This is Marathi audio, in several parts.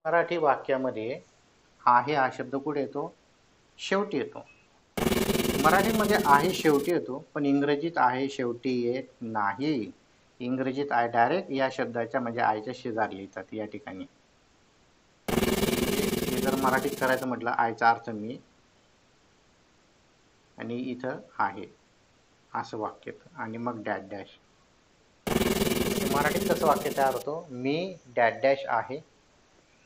मराठी वाक्यामध्ये आहे हा शब्द कुठे येतो? शेवटी येतो. मराठीमध्ये आहे शेवटी येतो, पण इंग्रजीत आहे शेवटी येत नाही. इंग्रजीत आहे डायरेक्ट या शब्दाच्या म्हणजे आयच्या शेजारी लिहितात या ठिकाणी. हे जर मराठीत करायचं म्हटलं आयचा अर्थ मी आणि इथं आहे असं वाक्य येतं आणि मग डॅश डॅश. मराठीत कसं वाक्य तयार होतो? मी डॅश डॅश आहे.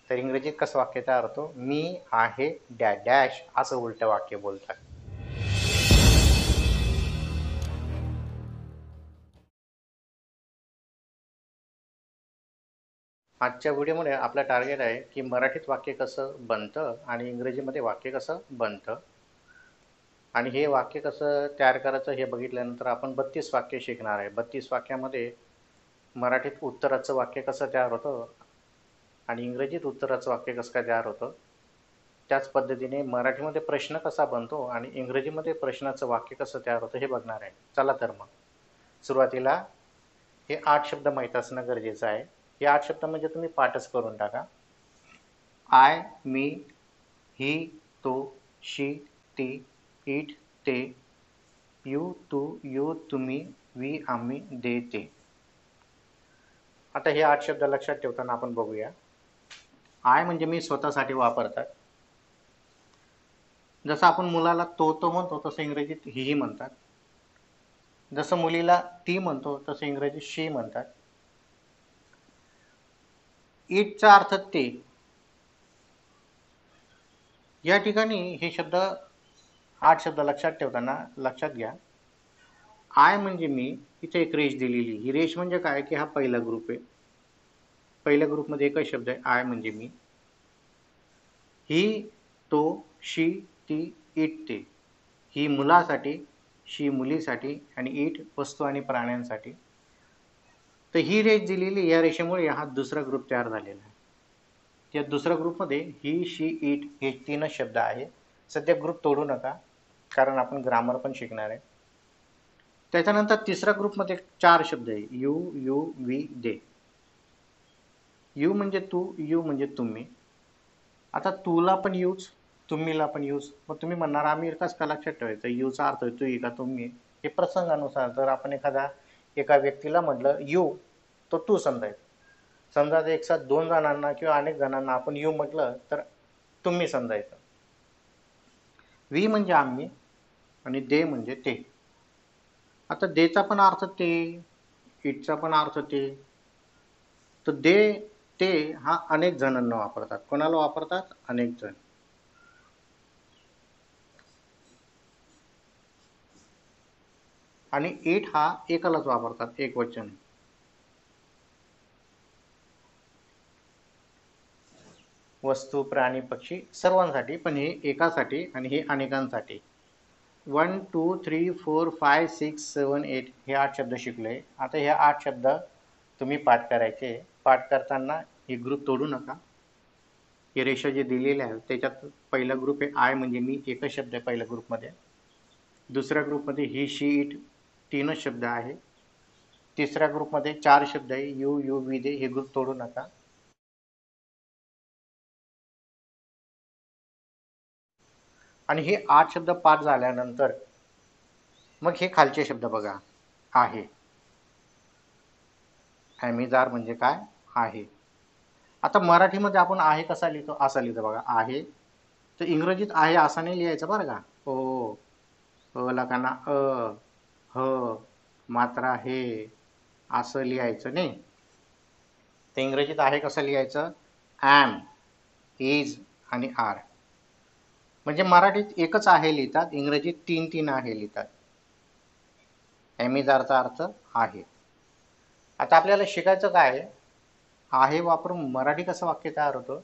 तर इंग्रजीत कसं वाक्य तयार होतो? मी आहे डॅश डॅश असं उलटं वाक्य बोलतात. आजच्या व्हिडिओमध्ये आपलं टार्गेट आहे की मराठीत वाक्य कसं बनतं आणि इंग्रजीमध्ये वाक्य कसं बनतं आणि हे वाक्य कसं तयार करायचं हे बघितल्यानंतर आपण 32 वाक्य शिकणार आहे. 32 वाक्यामध्ये मराठीत उत्तराचं वाक्य कसं तयार होतं आणि इंग्रजीत उत्तराचं वाक्य कसं काय तयार होतं, त्याच पद्धतीने मराठीमध्ये प्रश्न कसा बनतो आणि इंग्रजीमध्ये प्रश्नाचं वाक्य कसं तयार होतं हे बघणार आहे. चला तर मग सुरुवातीला हे 8 शब्द माहीत असणं गरजेचं आहे. हे 8 शब्द म्हणजे तुम्ही पाठच करून टाका. आय, मी, ही, तो, शी, ती, इट, ते, यू, तू, यू, तुम्ही, वी, आम्ही, दे, ते. आता हे 8 शब्द लक्षात ठेवताना आपण बघूया. आय म्हणजे मी स्वतःसाठी वापरतात. जसं आपण मुलाला तो म्हणतो तसं इंग्रजीत ही म्हणतात. जसं मुलीला ती म्हणतो तसं इंग्रजीत शी म्हणतात. इटचा अर्थ ते. या ठिकाणी हे शब्द 8 शब्द लक्षात ठेवताना लक्षात घ्या. आय म्हणजे मी, इथे एक रेष दिलेली. ही रेष म्हणजे काय की हा पहिला ग्रुप आहे. पहिल्या ग्रुपमध्ये एकच शब्द आहे आय म्हणजे मी. ही, तो, शी, ती, इट, ते. ही मुलासाठी, शी मुलीसाठी आणि इट वस्तू आणि प्राण्यांसाठी. तर ही रेष दिलेली, या रेषेमुळे हा दुसरा ग्रुप तयार झालेला आहे. या दुसऱ्या ग्रुपमध्ये ही, शी, इट हे 3च शब्द आहे. सध्या ग्रुप तोडू नका कारण आपण ग्रामर पण शिकणार आहे. त्याच्यानंतर तिसऱ्या ग्रुपमध्ये 4 शब्द आहे. You, you, we, they. You म्हणजे तू, यू म्हणजे तुम्ही. आता तुला पण यूज, तुम्हीला पण यूज. मग तुम्ही म्हणणार आम्ही कसं का लक्षात ठेवायचं? यूचा अर्थ तू का तुम्ही? हे प्रसंगानुसार. जर आपण एका व्यक्तीला म्हटलं यू, तो तू समजायचं. समजा एक साथ 2 जणांना किंवा अनेक जणांना आपण यू म्हटलं तर तुम्ही समजायचं. वी म्हणजे आम्ही आणि दे म्हणजे ते. आता देचा पण अर्थ ते, इटचा पण अर्थ ते. तर दे, ते हा अनेक जणांना वापरतात. कोणाला वापरतात? अनेक जण. आणि इट हा एकालाच वापरतात, एकवचन. वस्तू, प्राणी, पक्षी सर्वांसाठी, पण हे एकासाठी आणि हे अनेकांसाठी. 1 2 3 4 5 6 7 8 हे 8 शब्द शिकले. आता हे 8 शब्द तुम्ही पाठ करायचे. पाठ करताना हे ग्रुप तोडू नका. हे रेषा जे दिलेले आहे त्याच्यात पहिला ग्रुप आहे आय म्हणजे मी, एकच शब्द आहे पहिल्या ग्रुपमध्ये. दुसऱ्या ग्रुपमध्ये ही, शी, इट 3च शब्द आहे. तिसऱ्या ग्रुपमध्ये 4 शब्द आहे. यू, यू, वी, दे. हे ग्रुप तोडू नका. आणि हे 8 शब्द पाठ झाल्यानंतर मग हे खालचे शब्द बघा. आहे. आम्हीदार म्हणजे काय? आहे. आता मराठीमध्ये आपण आहे कसा लिहितो? असा लिहितो बघा. आहे. तर इंग्रजीत आहे असा नाही लिहायचं बरं का. ओ, ला काना अ, ह, मात्रा हे असं लिहायचं नाही. तर इंग्रजीत आहे कसं लिहायचं? ॲम, इज आणि आर. म्हणजे मराठीत एकच आहे लिहितात, इंग्रजीत 3 आहे लिहितात. ॲमीदारचा अर्थ आहे. आता आपल्याला शिकायचं काय आहे वापरून मराठी कसं वाक्य तयार होतं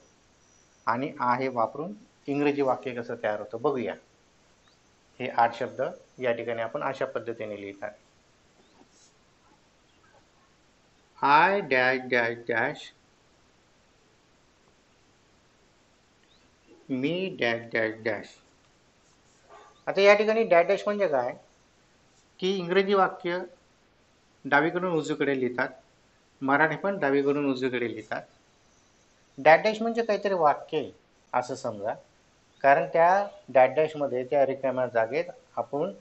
आणि आहे वापरून इंग्रजी वाक्य कसं तयार होतं बघूया. हे 8 शब्द या ठिकाणी आपण अशा पद्धतीने लिहितात. I dash dash dash me dash dash dash. आता या ठिकाणी डॅश डॅश म्हणजे काय की इंग्रजी वाक्य डावीकडून उजवीकडे लिहितात, मराठी पण डावीकडून उजवीकडे लिहितात. डॅश डॅश म्हणजे काहीतरी वाक्य आहे असं समजा. कारण त्या डॅश डॅशमध्ये त्या रिकाम्या जागेत आपण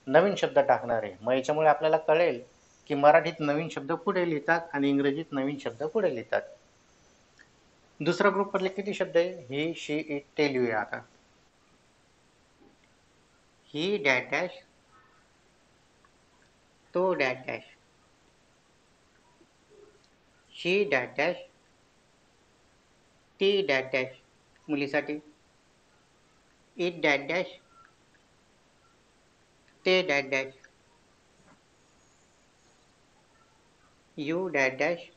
नवीन शब्द टाकणार आहे. मग याच्यामुळे आपल्याला कळेल की मराठीत नवीन शब्द कुठे लिहितात आणि इंग्रजीत नवीन शब्द कुठे लिहितात. दुसरा ग्रुप मधले किती शब्द आहे? ही, शी, इट, ते लिहूया आता. ही डॅश डॅश, तो dash dash, she dash dash, ती डॅश डॅश मुलीसाठी, इट डॅश डॅश, ते dash dash, you dash dash,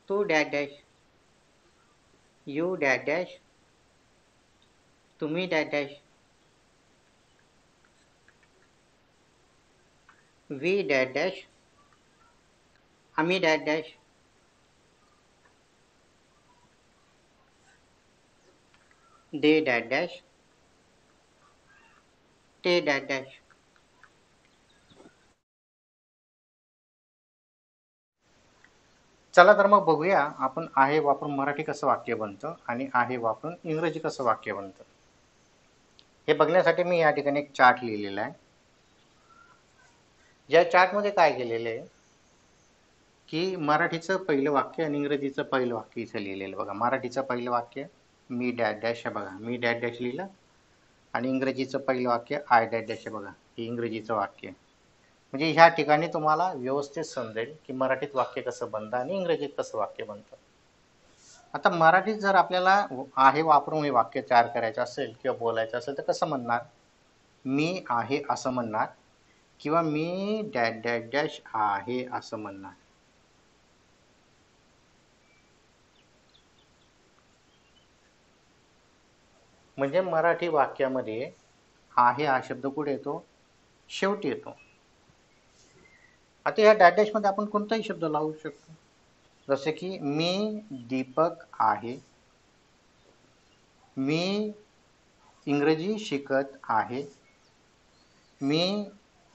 तू dash dash, you dash dash, तुम्ही dash dash, we dash dash, आम्ही dash dash, they dash dash, ते डॅश डॅश. चला तर मग बघूया आपण आहे वापरून मराठी कसं वाक्य बनतं आणि आहे वापरून इंग्रजी कसं वाक्य बनतं. हे बघण्यासाठी मी या ठिकाणी एक चार्ट लिहिलेला आहे. या चार्टमध्ये काय केलेलं आहे की मराठीचं पहिलं वाक्य आणि इंग्रजीचं पहिलं वाक्य इथं लिहिलेलं बघा. मराठीचं पहिलं वाक्य मी डॅश डॅश आहे बघा, मी डॅश डॅश लिहिलं. आणि इंग्रजीचं पहिलं वाक्य आय डॅश डॅश आहे बघा, हे इंग्रजीचं वाक्य. म्हणजे ह्या ठिकाणी तुम्हाला व्यवस्थित समजेल की मराठीत वाक्य कसं बनतं आणि इंग्रजीत कसं वाक्य बनतं. आता मराठीत जर आपल्याला आहे वापरून हे वाक्य तयार करायचं असेल किंवा बोलायचं असेल तर कसं म्हणणार? मी आहे असं म्हणणार किंवा मी डॅश डॅश डॅश आहे असं म्हणणार. म्हणजे मराठी वाक्यामध्ये आहे हा शब्द कुठे येतो? शेवटी येतो. आता या डॅश डॅश मध्ये आपण कोणताही शब्द लावू शकतो. जसे की मी दीपक आहे, मी इंग्रजी शिकत आहे, मी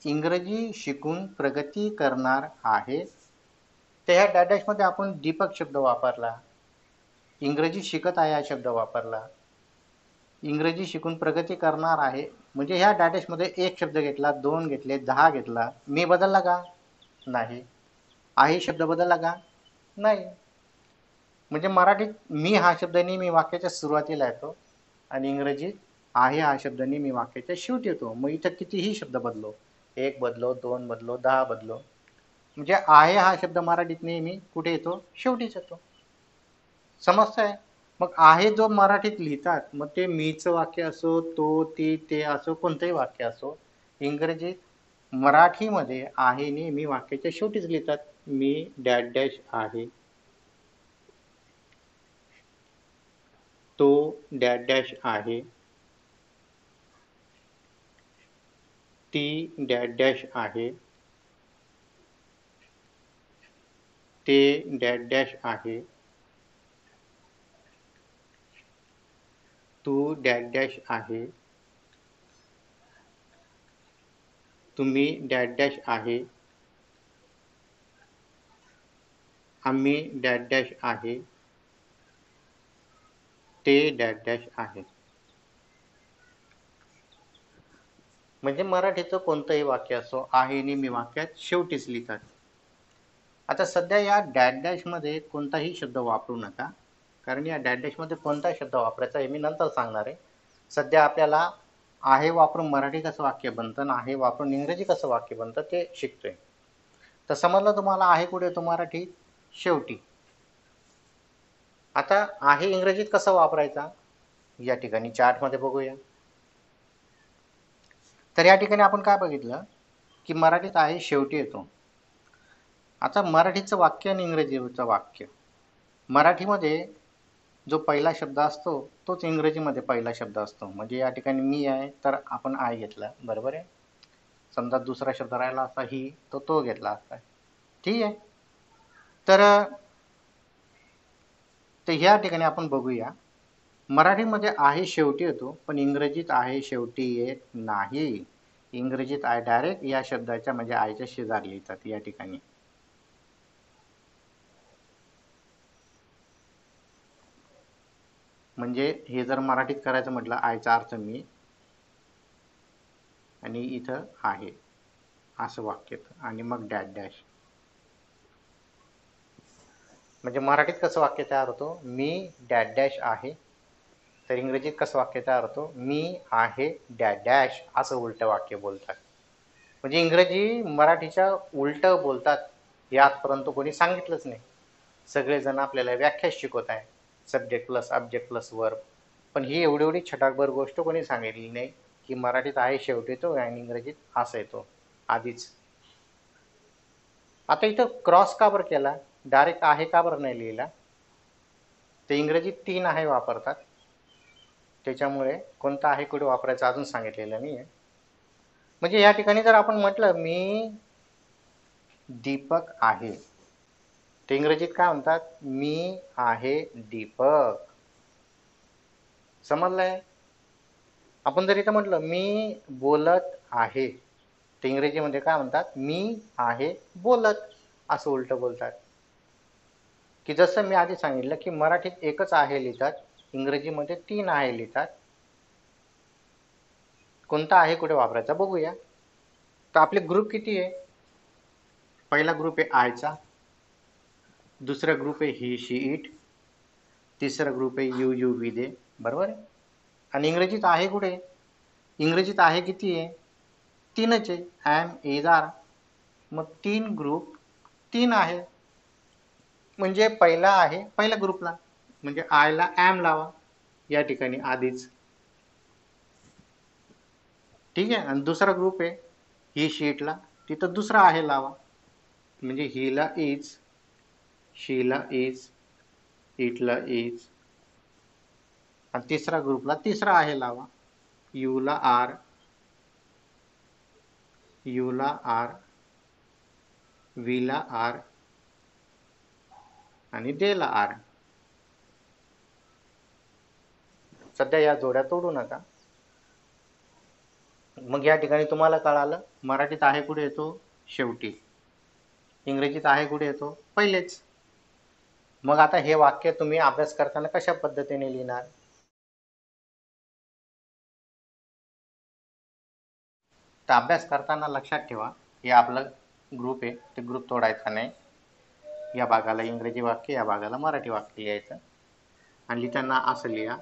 इंग्रजी शिकून प्रगती करणार आहे. तर ह्या डॅश डॅश मध्ये आपण दीपक शब्द वापरला, इंग्रजी शिकत आहे हा शब्द वापरला, इंग्रजी शिकून प्रगती करणार आहे. म्हणजे ह्या डॅश डॅश मध्ये एक शब्द घेतला, दोन घेतले, 10 घेतला. मी बदलला का? नाही. आहे शब्द बदलला का? नाही. म्हणजे मराठीत मी हा शब्द नेहमी वाक्याच्या सुरुवातीला येतो आणि इंग्रजीत आहे हा शब्द नेहमी वाक्याच्या शेवटी येतो. मग इथं कितीही शब्द बदलो, 1 बदलो, 2 बदलो, 10 बदलो, म्हणजे आहे हा शब्द मराठीत नेहमी कुठे येतो? शेवटीच येतो. समजतंय? मग आहे जो मराठीत लिहितात, मग ते मीचं वाक्य असो, तो, ती, ते असो, कोणतंही वाक्य असो, इंग्रजीत मराठीमध्ये आहे नेहमी वाक्याच्या शेवटीच लिहितात. मी डॅश डॅश आहे, तो डॅश डॅश आहे, ती डॅश डॅश आहे, ते डॅश डॅश आहे, तू डॅश डॅश आहे, तुम्ही डॅश डॅश आहे, आम्ही डॅश डॅश आहे, ते डॅश डॅश आहे. म्हणजे मराठीचं कोणतंही वाक्य असो, आहे नेहमी वाक्यात शेवटीच लिहितात. आता सध्या या डॅश डॅश मध्ये कोणताही शब्द वापरू नका, कारण या डॅश डॅश मध्ये कोणता शब्द वापरायचा हे मी नंतर सांगणार आहे. सध्या आपल्याला आहे वापरून मराठी कसं वाक्य बनतं आणि आहे वापरून इंग्रजी कसं वाक्य बनतं ते शिकतोय. तर समजलं तुम्हाला आहे कुठे येतो मराठीत? शेवटी. आता आहे इंग्रजीत कसं वापरायचा या ठिकाणी चार्टमध्ये बघूया. तर या ठिकाणी आपण काय बघितलं की मराठीत आहे शेवटी येतो. आता मराठीचं वाक्य आणि इंग्रजीचं वाक्य, मराठीमध्ये जो पहिला शब्द असतो तोच इंग्रजीमध्ये पहिला शब्द असतो. म्हणजे या ठिकाणी मी आहे तर आपण आय घेतला, बरोबर आहे. समजा दुसरा शब्द राहिला असता ही, तो घेतला असता. ठीक आहे. तर ह्या ठिकाणी आपण बघूया, मराठीमध्ये आहे शेवटी येतो पण इंग्रजीत आहे शेवटी येत नाही. इंग्रजीत आय डायरेक्ट या शब्दाच्या म्हणजे आयच्या शेजारी लिहितात या ठिकाणी. म्हणजे हे जर मराठीत करायचं म्हटलं आयचा अर्थ मी आणि इथं आहे असं वाक्य येतं आणि मग डॅश डॅश. म्हणजे मराठीत कसं वाक्य तयार होतो, मी डॅश डॅश आहे. तर इंग्रजीत कसं वाक्य तयार होतो, मी आहे डॅश डॅश असं उलटं वाक्य बोलतात. म्हणजे इंग्रजी मराठीच्या उलटं बोलतात हे आजपर्यंत कोणी सांगितलंच नाही. सगळेजण आपल्याला व्याख्याच शिकवत आहे, subject plus object plus verb. पण ही एवढी छटाकभर गोष्ट कोणी सांगितली नाही की मराठीत आहे शेवटी येतो आणि इंग्रजीत असं येतो आधीच. आता इथं क्रॉस का बरं केला, डायरेक्ट आहे का बरं नाही लिहिला? ते इंग्रजीत 3 आहे वापरतात, त्याच्यामुळे कोणता आहे कुठे वापरायचं अजून सांगितलेलं नाही आहे. म्हणजे या ठिकाणी जर आपण म्हटलं मी दीपक आहे, ते इंग्रजीत काय म्हणतात, मी आहे दीपक. समजलंय? आपण जर इथं म्हटलं मी बोलत आहे, ते इंग्रजीमध्ये काय म्हणतात, मी आहे बोलत असं उलटं बोलतात. की जसं मी आधी सांगितलं की मराठीत एकच आहे लिहितात, इंग्रजीमध्ये 3 आहे लिहितात. कोणता आहे कुठे वापरायचा बघूया. तर आपले ग्रुप किती आहे? पहिला ग्रुप आहे आयचा, दुसरा ग्रुप आहे ही शी इट, तिसरा ग्रुप आहे यू यू वी दे. बरोबर आहे? आणि इंग्रजीत आहे कुठे? इंग्रजीत आहे किती आहे? 3च आहे, ॲम इज आर. मग 3 ग्रुप 3 आहे. म्हणजे पहिला आहे पहिल्या ग्रुपला, म्हणजे आयला ॲम लावा या ठिकाणी आधीच. ठीक आहे. आणि दुसरा ग्रुप आहे ही शीटला, तिथं दुसरा आहे लावा, म्हणजे हिला इज, शीला इज, इटला इज. आणि तिसरा ग्रुपला तिसरा आहे लावा, यूला आर, यूला आर, वीला आर आणि देला आर. सध्या या जोड्या तोडू नका. मग या ठिकाणी तुम्हाला कळालं मराठीत आहे कुठे येतो, शेवटी. इंग्रजीत आहे कुठे येतो, पहिलेच. मग आता हे वाक्य तुम्ही अभ्यास करताना कशा पद्धतीने लिहिणार? तर अभ्यास करताना लक्षात ठेवा, हे आपलं ग्रुप आहे, ते ग्रुप तोडायचा नाही. या भागाला इंग्रजी वाक्य, या भागाला मराठी वाक्य लिहायचं. आणि लिहिताना असं लिहा,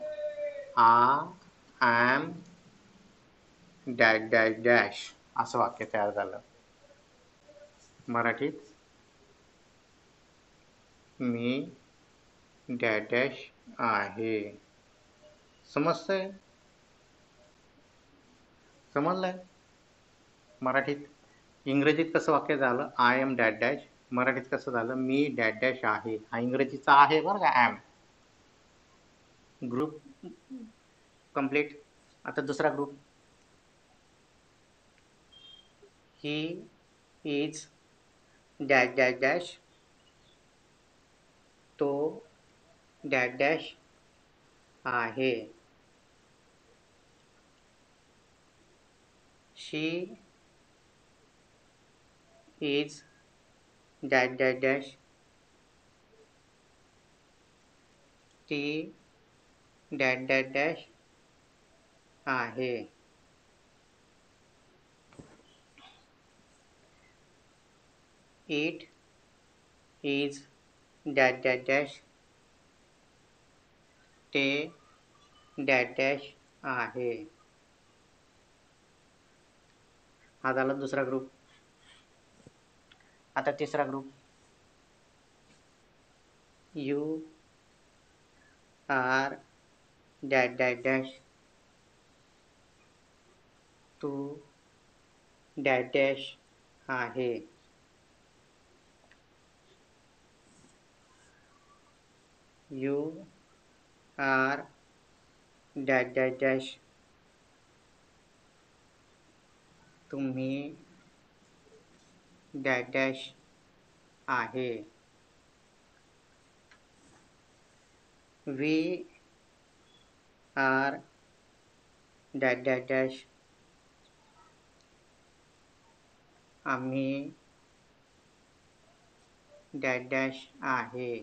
I am dash dash dash असं वाक्य तयार झालं. मराठीत मी डॅश डॅश आहे. समजतंय? समजलंय? मराठीत इंग्रजीत कसं वाक्य झालं, आय एम डॅश डॅश. मराठीत कसं झालं, मी डॅश डॅश आहे. हा इंग्रजीचा आहे बरं का, ॲम. Group complete. आता दुसरा group, he is dash dash dash, तो डॅश डॅश आहे. She is dash dash dash, ती डॅश डॅश डॅश आहे. It is dash dash dash, ते डॅश डॅश आहे. हा झाला दुसरा ग्रुप. आता तिसरा group, you are dash dash dash, तू डॅश डॅश आहे. You are dash dash dash, तुम्ही डॅश डॅश आहे. We are dash dash dash, आम्ही डॅश डॅश आहे.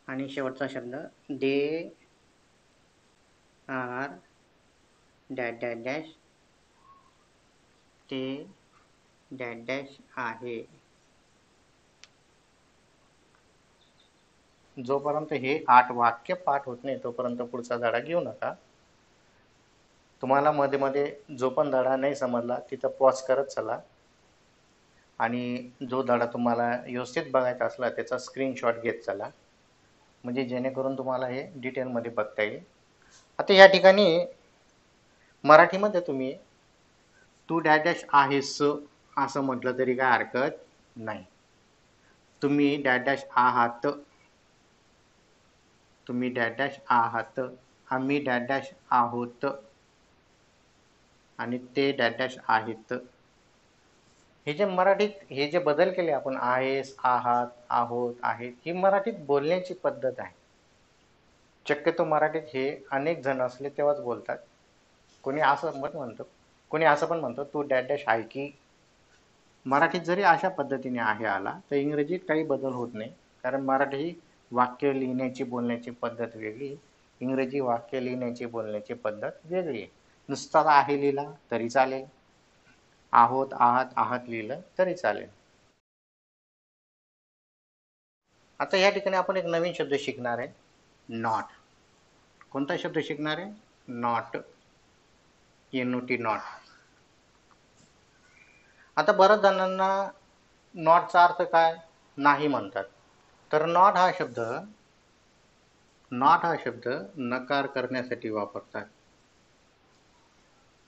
आणि शेवटचा शब्द they R dash dash dash ते डॅश डॅश आहे. जोपर्यंत हे 8 वाक्य पाठ होत नाही तोपर्यंत पुढचा धडा घेऊ नका. तुम्हाला मध्ये मध्ये जो पण धडा नाही समजला तिथं पॉज करत चला आणि जो धडा तुम्हाला व्यवस्थित बघायचा असला त्याचा स्क्रीनशॉट घेत चला, म्हणजे जेणेकरून तुम्हाला हे डिटेलमध्ये बघता येईल. आता या ठिकाणी मराठीमध्ये तुम्ही तू डॅश डॅश आहेस असं म्हटलं तरी काय हरकत नाही. तुम्ही डॅश डॅश आहात, तुम्ही डॅश डॅश आहात, आम्ही डॅश डॅश आहोत आणि ते डॅश डॅश आहेत. हे जे मराठीत हे जे बदल केले आपण आहेस, आहात, आहोत, आहेत, ही मराठीत बोलण्याची पद्धत आहे. शक्यतो मराठीत हे अनेक जण असले तेव्हाच बोलतात. कोणी असं म्हणतो, कोणी असं पण म्हणतो तू डॅश डॅश आहे की. मराठीत जरी अशा पद्धतीने आहे आला तर इंग्रजीत काही बदल होत नाही, कारण मराठी ही वाक्य लिहिण्याची बोलण्याची पद्धत वेगळी, इंग्रजी वाक्य लिहिण्याची बोलण्याची पद्धत वेगळी आहे. नुसता आहे लिहिला तरी चालेल, आहोत आहात आहात लिहिलं तरी चालेल. आता या ठिकाणी आपण एक नवीन शब्द शिकणार आहे, नॉट. कोणता शब्द शिकणार आहे? Not, NOT not. आता बऱ्याच जणांना नॉटचा अर्थ काय नाही म्हणतात, तर नॉट हा शब्द नकार करण्यासाठी वापरतात,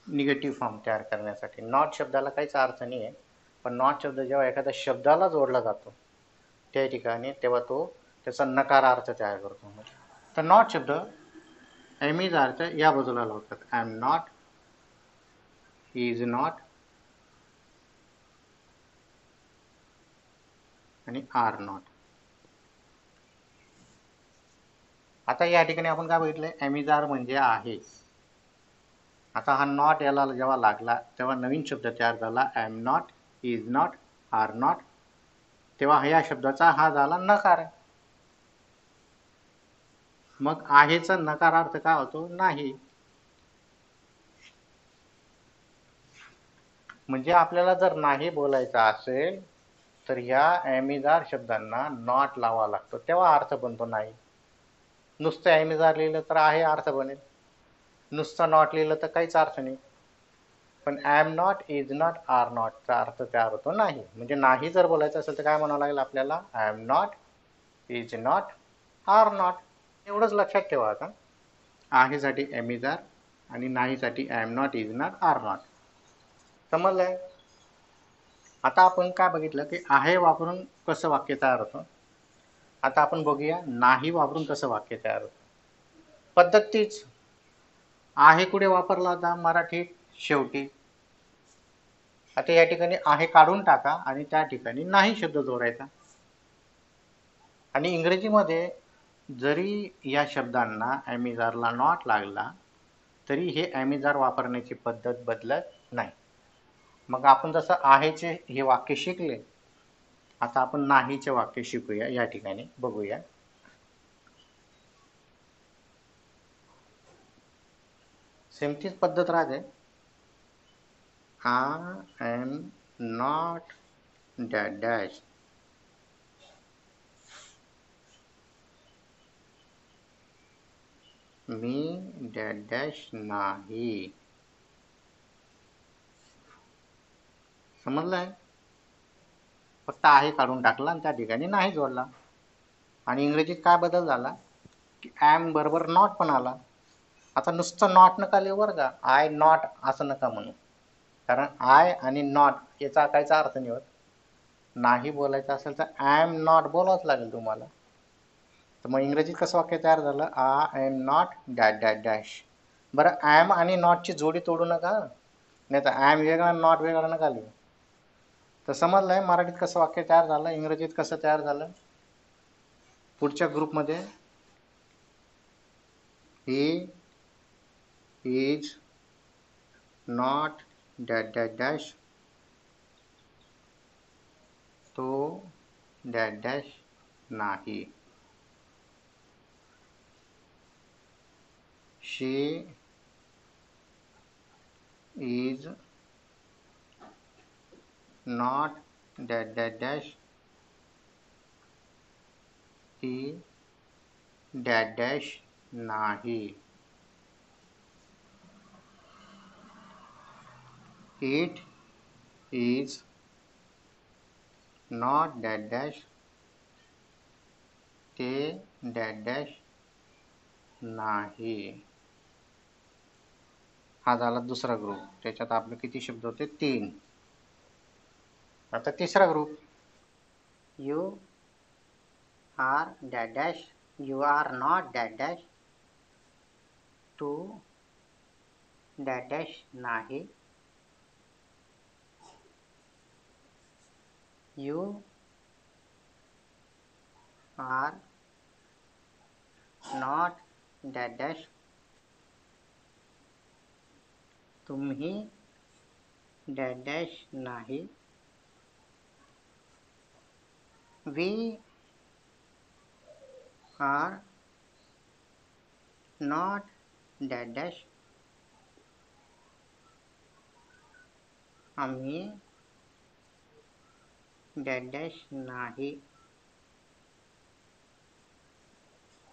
निगेटिव्ह फॉर्म तयार करण्यासाठी. नॉट शब्दाला काहीच अर्थ नाही आहे, पण नॉट शब्द जेव्हा एखाद्या शब्दाला जोडला जातो त्या ठिकाणी तेव्हा तो त्याचा नकारार्थ तयार करतो. तर नॉट शब्द एमचा अर्थ या बाजूला लावतात, I am not, is not आणि आर नॉट. आता या ठिकाणी आपण काय बघितलंय, एमिजार म्हणजे आहे. आता हा नॉट याला जेव्हा लागला तेव्हा नवीन शब्द तयार झाला, I am not, is not, are not. तेव्हा या शब्दाचा हा झाला नकार. मग आहेचा नकारार्थ काय होतो? नाही. म्हणजे आपल्याला जर नाही बोलायचं असेल तर ह्या एमिजार शब्दांना नॉट लावा लागतो, तेव्हा अर्थ बनतो नाही. नुसतं एमिजार लिहिलं तर आहे अर्थ बनेल, नुसतं नॉट लिहिलं तर काहीच अर्थ नाही. पण I am not, is not, are नॉटचा अर्थ तयार होतो नाही. म्हणजे नाही जर बोलायचं असेल तर काय म्हणावं लागेल आपल्याला? I am not, is not, are not. एवढंच लक्षात ठेवा. आता आहेसाठी एमिजार आणि नाहीसाठी I am not, is not, are not. समजलंय? आता आपण काय बघितलं की आहे वापरून कसं वाक्य तयार होतं. आता आपण बघूया नाही वापरून कसं वाक्य तयार होतं. पद्धत तीच. आहे कुठे वापरला होता? मराठीत शेवटी. आता या ठिकाणी आहे काढून टाका आणि त्या ठिकाणी नाही शब्द जोडायचा. आणि इंग्रजीमध्ये जरी या शब्दांना एमिजारला नॉट लागला तरी हे एमिजार वापरण्याची पद्धत बदलत नाही. मग आपण जसं आहेचे हे वाक्य शिकले, आता आपण नाहीचे वाक्य शिकूया. या ठिकाणी बघूया. सेम तीच पद्धत राहते. I am not dash dash. Me dash dash नाही. समजलंय? फक्त आहे काढून टाकला आणि त्या ठिकाणी नाही जोडला. आणि इंग्रजीत काय बदल झाला की ॲम बरोबर नॉट पण आला. आता नुसतं नॉट नका लिहू बरं का, आय नॉट असं नका म्हणू, कारण आय आणि नॉट याचा काहीच अर्थ नाही होत. नाही बोलायचं असेल तर आय एम नॉट बोलावंच लागेल तुम्हाला. तर मग इंग्रजीत कसं वाक्य तयार झालं? I am not dash dash dash. बरं, ॲम आणि नॉटची जोडी तोडू नका, नाही तर ॲम वेगळा नॉट वेगळा नका लिहू. तर समजलंय मराठीत कसं वाक्य तयार झालं, इंग्रजीत कसं तयार झालं? पुढच्या ग्रुपमध्ये he is not dash dash dash, तो डॅश डॅश नाही. She is not dash dash dash ती डॅश डॅश नाही. It is not dash dash ते डॅश डॅश नाही. हा झाला दुसरा ग्रुप. त्याच्यात आपले किती शब्द होते? 3. आता तिसरा group. You are dash dash you are not dash dash तू डॅश डॅश नाही. You are not dash dash तुम्ही डॅश डॅश नाही. We are not dash dash आम्ही डॅश डॅश नाही.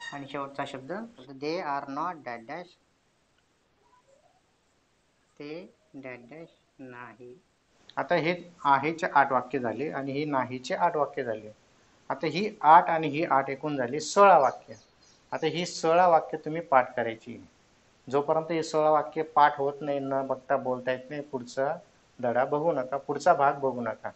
आणि शेवटचा शब्द they are not dash dash ते डॅश डॅश नाही. आता हे आहेचे 8 वाक्य झाले आणि ही नाहीचे 8 वाक्य झाले. आता ही 8 आणि ही 8 एकूण झाली 16 वाक्य. आता ही 16 वाक्य तुम्ही पाठ करायची. जोपर्यंत ही 16 वाक्य पाठ होत नाही, न बघता बोलता येत नाही, पुढचा धडा बघू नका, पुढचा भाग बघू नका.